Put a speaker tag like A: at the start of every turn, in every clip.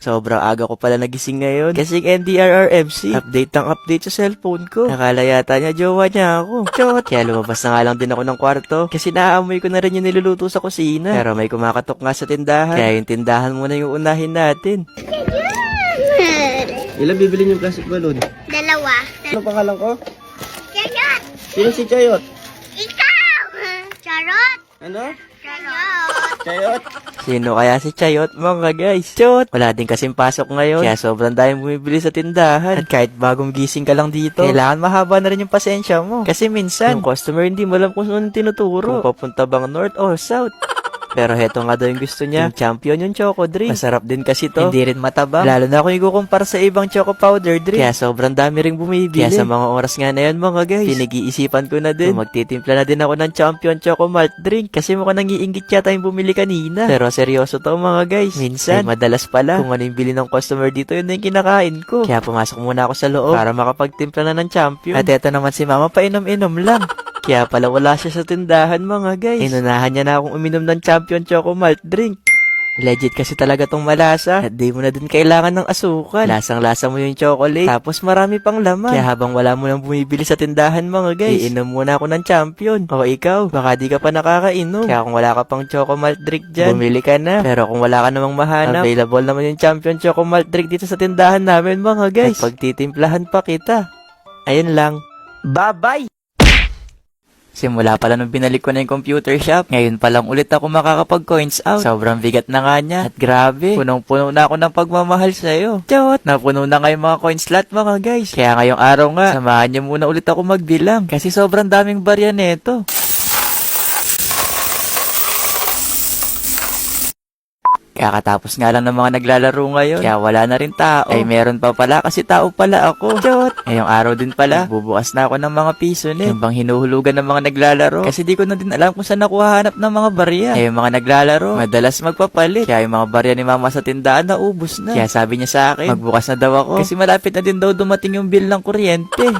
A: Sobrang aga ko pala nagising ngayon. Kasing NDRRMC. Update ng update sa cellphone ko. Nakala yata niya jowa niya ako. Chot! Kaya lumabas na nga lang din ako ng kwarto. Kasi naaamoy ko na rin yung niluluto sa kusina. Pero may kumakatok nga sa tindahan. Kaya yung tindahan muna yung unahin natin. Ilan bibili yung plastic balloon?
B: Dalawa.
A: Ano pangalan ko?
B: Charot!
A: Sino si Chayot?
B: Ikaw! Charot!
A: Ano?
B: Charot!
A: Chayot? Sino kaya si Chayot mga guys? Chot! Wala din kasing pasok ngayon. Kaya sobrang daming bumibili sa tindahan. At kahit bagong gising ka lang dito, kailangan mahaba na rin yung pasensya mo. Kasi minsan, yung customer hindi mo alam kung saan tinuturo. Kung papunta bang north or south. Pero heto nga daw yung gusto niya. Yung champion yung choco drink. Masarap din kasi to. Hindi rin matabang. Lalo na kung ikukumpara sa ibang choco powder drink. Kaya sobrang dami rin bumibili. Kaya sa mga oras nga na yun mga guys, pinag-iisipan ko na din. Magtitimpla na din ako ng champion choco malt drink. Kasi mukhang nangiinggit yata yung bumili kanina. Pero seryoso to mga guys. Minsan, madalas pala. Kung ano yung bili ng customer dito, yun na yung kinakain ko. Kaya pumasok muna ako sa loob para makapagtimpla na ng champion. At eto naman si mama, painom-inom lang. Kaya pala wala siya sa tindahan mga guys. Inunahan niya na akong uminom ng champion choco malt drink. Legit kasi talaga tong malasa. At di mo na din kailangan ng asukal. Lasang-lasa mo yung chocolate. Tapos marami pang laman. Kaya habang wala mo nang bumibili sa tindahan mga guys, iinom muna ako ng champion. O ikaw, baka di ka pa nakakainom. Kaya kung wala ka pang choco malt drink dyan, bumili ka na. Pero kung wala ka namang mahanap, available naman yung champion choco malt drink dito sa tindahan namin mga guys. At pagtitimplahan pa kita. Ayun lang. Bye-bye! Simula pala nung binalik ko na yung computer shop, ngayon pa lang ulit ako makakapag-coins out. Sobrang bigat na nga niya. At grabe, punong-puno na ako ng pagmamahal sa'yo. Chot! Napuno na nga yung mga coin slot mga guys. Kaya ngayong araw nga, samahan niyo muna ulit ako magbilang. Kasi sobrang daming barya neto. Kakatapos nga lang ng mga naglalaro ngayon, kaya wala na rin tao. Ay meron pa pala kasi tao pala ako. Chot! Ngayong araw din pala, bubukas na ako ng mga piso net. Yung bang hinuhulugan ng mga naglalaro. Kasi di ko na din alam kung saan nakuhahanap ng mga barya. Ay yung mga naglalaro, madalas magpapalit. Kaya yung mga barya ni mama sa tindahan naubos na. Kaya sabi niya sa akin, magbukas na daw ako. Kasi malapit na din daw dumating yung bill ng kuryente.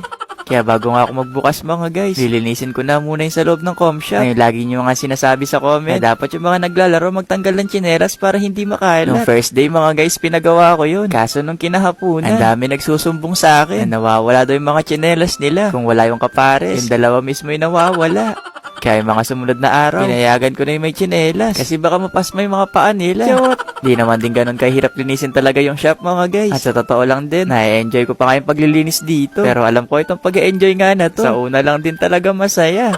A: Kaya bago nga ako magbukas mga guys, lilinisin ko na muna yung sa loob ng comshop. Ngayon lagi nyo nga sinasabi sa comment na dapat yung mga naglalaro magtanggal ng tsinelas para hindi makalat. Nung first day mga guys, pinagawa ko yun. Kaso nung kinahapunan, ang dami nagsusumbong sa akin na nawawala daw yung mga tsinelas nila. Kung wala yung kapares, yung dalawa mismo yung nawawala. Kaya yung mga sumunod na araw, pinayagan ko na yung may tsinelas. Kasi baka mapasma yung mga paa nila. Di naman din ganun kahirap linisin talaga yung shop mga guys. At sa totoo lang din, na-enjoy ko pa nga yung paglilinis dito. Pero alam ko itong pag-enjoy nga na to, sa una lang din talaga masaya.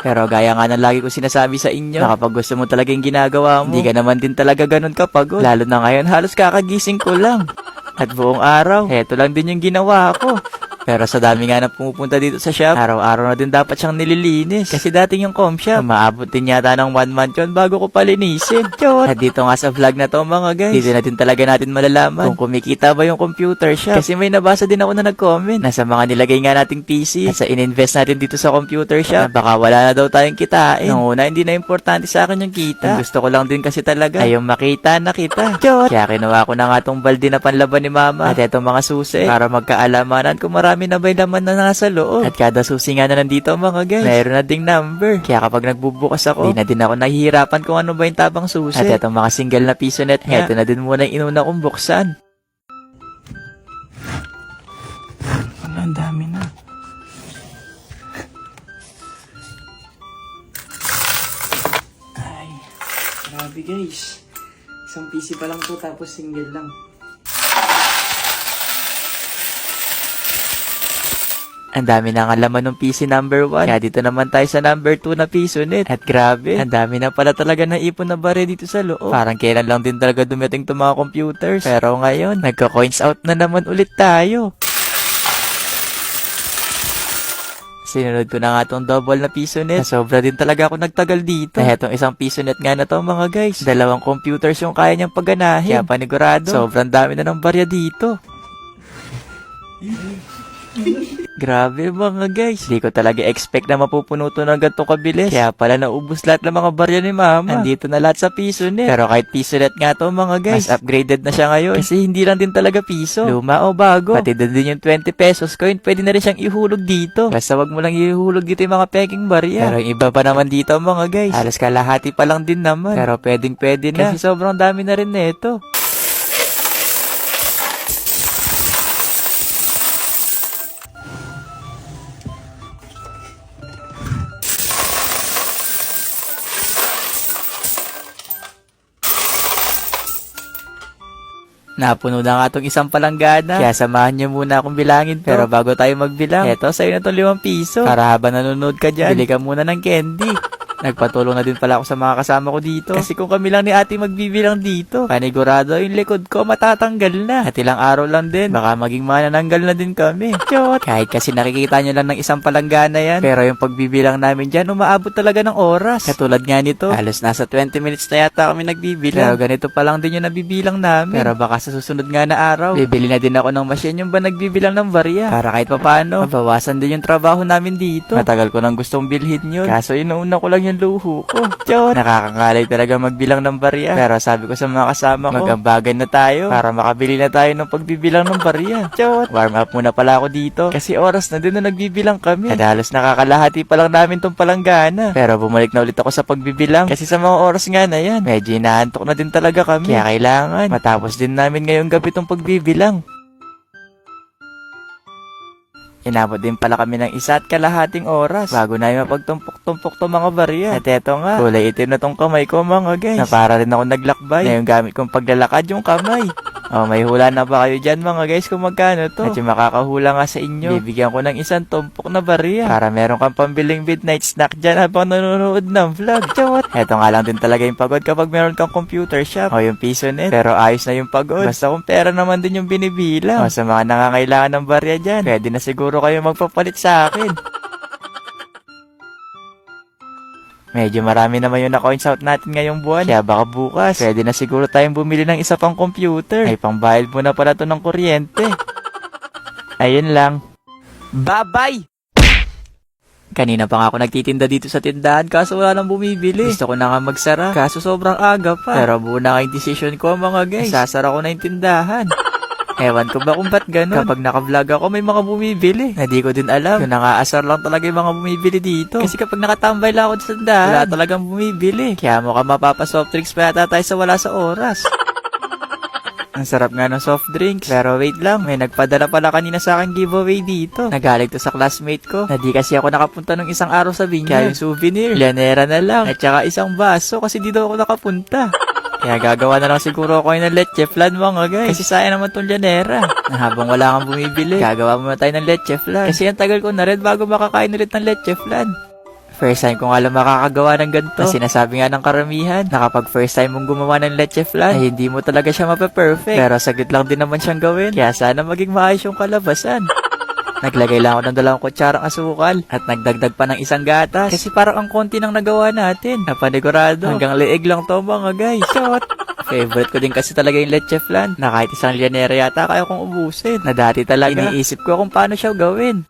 A: Pero gaya nga ng lagi ko sinasabi sa inyo, na kapag gusto mo talaga yung ginagawa mo, hindi ka naman din talaga ganun kapagod. Lalo na ngayon, halos kakagising ko lang. At buong araw, heto lang din yung ginawa ko. Pero sa dami nga na pumupunta dito sa shop, araw-araw na din dapat siyang nililinis. Kasi dating yung com shop, maabot din yata ng 1 month yun bago ko palinisin. At dito nga sa vlog na to mga guys, dito na din talaga natin malalaman kung kumikita ba yung computer shop. Kasi may nabasa din ako na nag-comment na sa mga nilagay nga nating PC at sa in-invest natin dito sa computer shop, baka wala na daw tayong kitain. Nung una, hindi na importante sa akin yung kita. Ang gusto ko lang din kasi talaga ay yung makita na kita. Kaya kinuha ko na nga tong balde na panlaban ni mama at etong mga susi para magkaalamanan kung marami na ba yung laman na nasa loob. At kada susi nga na nandito mga guys, mayroon na ding number. Kaya kapag nagbubukas ako, di na din ako nahihirapan kung ano ba yung tabang susi. At itong mga single na piso net nga, ito na din muna yung inuna kong buksan. Ang dami na. Ay, grabe guys. Isang PC pa lang to tapos single lang. Ang dami na nga laman ng PC number 1. Kaya dito naman tayo sa number 2 na piso net. At grabe, ang dami na pala talaga ng ipon na bare dito sa loob. Parang kailan lang din talaga dumating itong mga computers. Pero ngayon, nagka-coins out na naman ulit tayo. Sinunod ko na nga itong double na piso net. Sobra din talaga ako nagtagal dito. Kaya itong isang piso net nga na to mga guys, 2 computers yung kaya niyang pagganahin. Kaya panigurado, sobrang dami na ng barya dito. Grabe mga guys, di ko talaga expect na mapupuno to ng ganito kabilis. Kaya pala naubos lahat ng mga barya ni mama. Nandito na lahat sa piso net. Pero kahit piso net nga to mga guys, mas upgraded na siya ngayon. Kasi hindi lang din talaga piso, luma o bago. Pati din yung 20 pesos coin, pwede na rin siyang ihulog dito. Basta wag mo lang ihulog dito yung mga peking barya. Pero yung iba pa naman dito mga guys, halos kalahati pa lang din naman. Pero pwedeng pwede na, kasi sobrang dami na rin neto. Napuno na nga tong isang palanggana. Kaya samahan niyo muna akong bilangin to. Pero bago tayo magbilang, eto sa'yo na tong 5 piso. Para habang nanonood ka dyan, bili ka muna ng candy. Nagpatulong na din pala ako sa mga kasama ko dito. Kasi kung kami lang ni ate magbibilang dito, panigurado yung likod ko matatanggal na. At ilang araw lang din, baka maging manananggal na din kami. Chot! Kahit kasi nakikita nyo lang ng isang palanggana yan, pero yung pagbibilang namin dyan, umaabot talaga ng oras. Katulad nga nito, halos nasa 20 minutes na yata kami nagbibilang. Pero ganito pa lang din yung nabibilang namin. Pero baka sa susunod nga na araw, bibili na din ako ng machine yung ba nagbibilang ng barya. Para kahit papaano, mabawasan din yung trabaho namin dito. Matagal ko nang gustong bilhin yun. Kaso inuuna ko lang yung luho ko. Chot! Nakakangalay talaga magbilang ng barya. Pero sabi ko sa mga kasama ko, magambagan na tayo para makabili na tayo ng pagbibilang ng barya. Chot! Warm up muna pala ako dito kasi oras na din na nagbibilang kami. At halos nakakalahati pa lang namin tong palanggana. Pero bumalik na ulit ako sa pagbibilang kasi sa mga oras nga na yan, medyo inaantok na din talaga kami. Kaya kailangan matapos din namin ngayong gabi tong pagbibilang. Inabot din pala kami ng 1.5 oras bago na yung mapagtumpok-tumpok tong mga barya. At eto nga, kulay itim na tong kamay ko mga guys. Na para rin ako naglakbay na yung gamit kong paglalakad yung kamay. Oh, may hula na ba kayo dyan mga guys kung magkano to? At yung makakahula nga sa inyo, bibigyan ko ng 1 tumpok na barya para meron kang pambiling midnight snack dyan habang nanonood ng vlog. Chot! Eto nga lang din talaga yung pagod kapag meron kang computer shop o yung piso net. Pero ayos na yung pagod. Basta kung pera naman din yung binibilang. O sa mga nangangailangan ng barya dyan, pwede na siguro kayo magpapalit sa akin. Medyo marami naman yung na-coins out natin ngayong buwan. Kaya baka bukas, pwede na siguro tayong bumili ng isa pang computer. Ay pangbayad mo na pala to ng kuryente. Ayun lang. Bye-bye! Kanina pa nga ako nagtitinda dito sa tindahan kaso wala nang bumibili. Gusto ko na nga magsara kaso sobrang aga pa. Pero buo na nga yung decision ko mga guys. Sasara ko na yung tindahan. Ewan ko ba kung ba't ganun? Kapag naka-vlog ako, may mga bumibili. Hindi ko din alam. Yung nangaasar lang talaga yung mga bumibili dito. Kasi kapag nakatambay lang ako sa tindahan, wala talagang bumibili. Kaya mukha mapapasoft drinks pa yata tayo sa wala sa oras. Ang sarap nga ng soft drinks. Pero wait lang, may nagpadala pala kanina sa akin giveaway dito. Nagaling to sa classmate ko. Na di kasi ako nakapunta nung isang araw sa vineyard. Kaya yung souvenir, llanera na lang. At saka isang baso kasi di daw ako nakapunta. Kaya gagawa na lang siguro ako ng leche flan mga guys. Kasi sayang naman tong llanera. Habang wala kang bumibili, gagawa muna tayo ng leche flan. Kasi ang tagal ko na rin bago makakain ulit ng leche flan. First time ko nga lang makakagawa ng ganito. Na sinasabi nga ng karamihan na kapag first time mong gumawa ng leche flan, ay hindi mo talaga siya mape-perfect. Pero saglit lang din naman siyang gawin. Kaya sana maging maayos yung kalabasan. Naglagay lang ako ng 2 kutsarang asukal at nagdagdag pa ng 1 gatas. Kasi parang ang konti nang nagawa natin. Napanigurado. Hanggang leeg lang to mga guys. Shot! Favorite ko din kasi talaga yung leche flan na kahit isang llanera yata kaya kong ubusin. Na dati talaga iniisip ko kung paano siya gawin.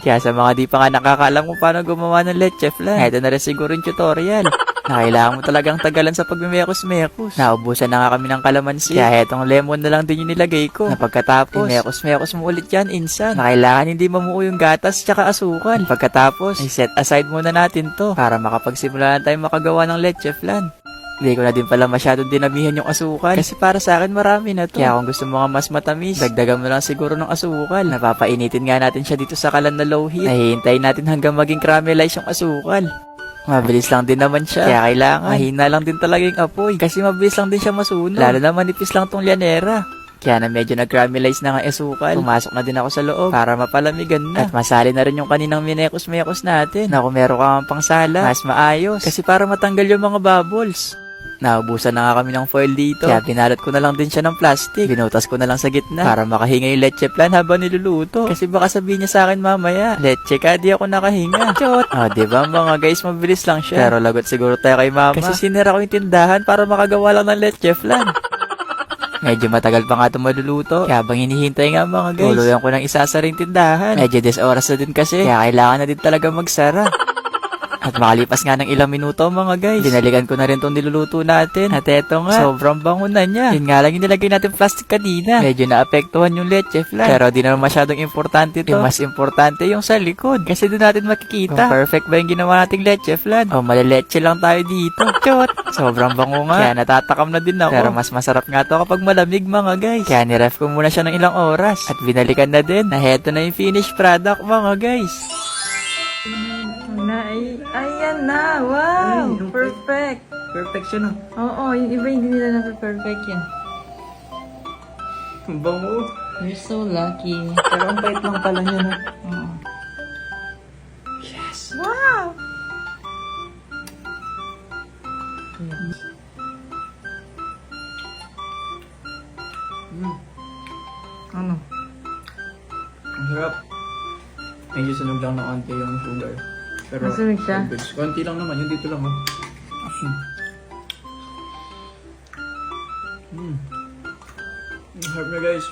A: Kaya sa mga di pa nga nakakaalam kung paano gumawa ng leche flan, ito na rin siguro yung tutorial. Na kailangan mo talagang tagalan sa pagmimekos-mekos. Naubusan na nga kami ng kalamansi. Kaya itong lemon na lang din yung nilagay ko. Na pagkatapos, mekos-mekos mo ulit yan, insan. Na kailangan hindi mamuo yung gatas tsaka asukal. Pagkatapos, i-set aside muna natin to para makapagsimula na tayo makagawa ng leche flan. Hindi ko na din pala masyadong dinamihan yung asukal. Kasi para sa akin marami na to. Kaya kung gusto mo nga mas matamis, dagdagan mo lang siguro ng asukal. Napapainitin nga natin siya dito sa kalan na low heat. Nahihintayin natin hanggang maging caramelize yung asukal. Mabilis lang din naman siya. Kaya kailangan, mahina lang din talaga yung apoy. Kasi mabilis lang din siya masunog. Lalo na manipis lang tong llanera. Kaya na medyo nag-caramelize na nga asukal. Pumasok na din ako sa loob para mapalamigan na. At masali na rin yung kaninang minekos-mekos natin. Na kung meron kang pangsala, mas maayos. Kasi para matanggal yung mga bubbles. Naubusan na nga kami ng foil dito. Kaya pinalot ko na lang din siya ng plastic. Binutas ko na lang sa gitna para makahinga yung leche flan habang niluluto. Kasi baka sabihin niya sa akin mamaya, leche ka, di ako nakahinga. Chot! O, diba mga guys, mabilis lang siya. Pero lagot siguro tayo kay mama. Kasi sinira ko yung tindahan para makagawa lang ng leche flan. Medyo matagal pa nga ito maluluto. Kaya habang hinihintay nga mga guys, tuluyan ko ng isasaring tindahan. Medyo 10 oras na din kasi. Kaya kailangan na din talaga magsara. At makalipas nga ng ilang minuto mga guys, dinalikan ko na rin itong niluluto natin. At eto nga, sobrang bango na niya. Yun nga lang yung nilagay natin plastic kanina. Medyo naapektuhan yung leche flan. Pero di naman masyadong importante to. Yung mas importante yung sa likod. Kasi doon natin makikita kung perfect ba yung ginawa nating leche flan. O maleleche lang tayo dito. Chot! Sobrang bango nga. Kaya natatakam na din ako. Pero mas masarap nga to kapag malamig mga guys. Kaya niref ko muna siya ng ilang oras. At binalikan na din na heto na yung finished product mga guys.
C: Ayan na! Wow! Perfect!
D: Perfect siya, no?
C: Oo, yung iba hindi nila na-perfect yan.
A: Ang bango.
C: You're so lucky.
A: Pero ang bait lang pala niya, no?
C: Oo.
A: Yes.
C: Wow! Ano?
A: Ang sarap. Medyo sunog lang na konti yung sugar. Pero,
C: Masunog siya?
A: all goods. Konti lang naman, yung dito lang, oh. Ang sarap na, guys.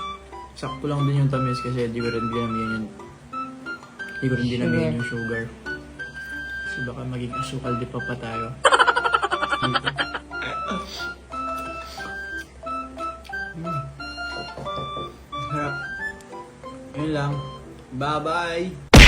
A: Sakto lang din yung tamis kasi di ko rin dinamihan yung sugar. Kasi baka maging asukal di pa tayo. Dito. Harap. Yun lang. Bye-bye!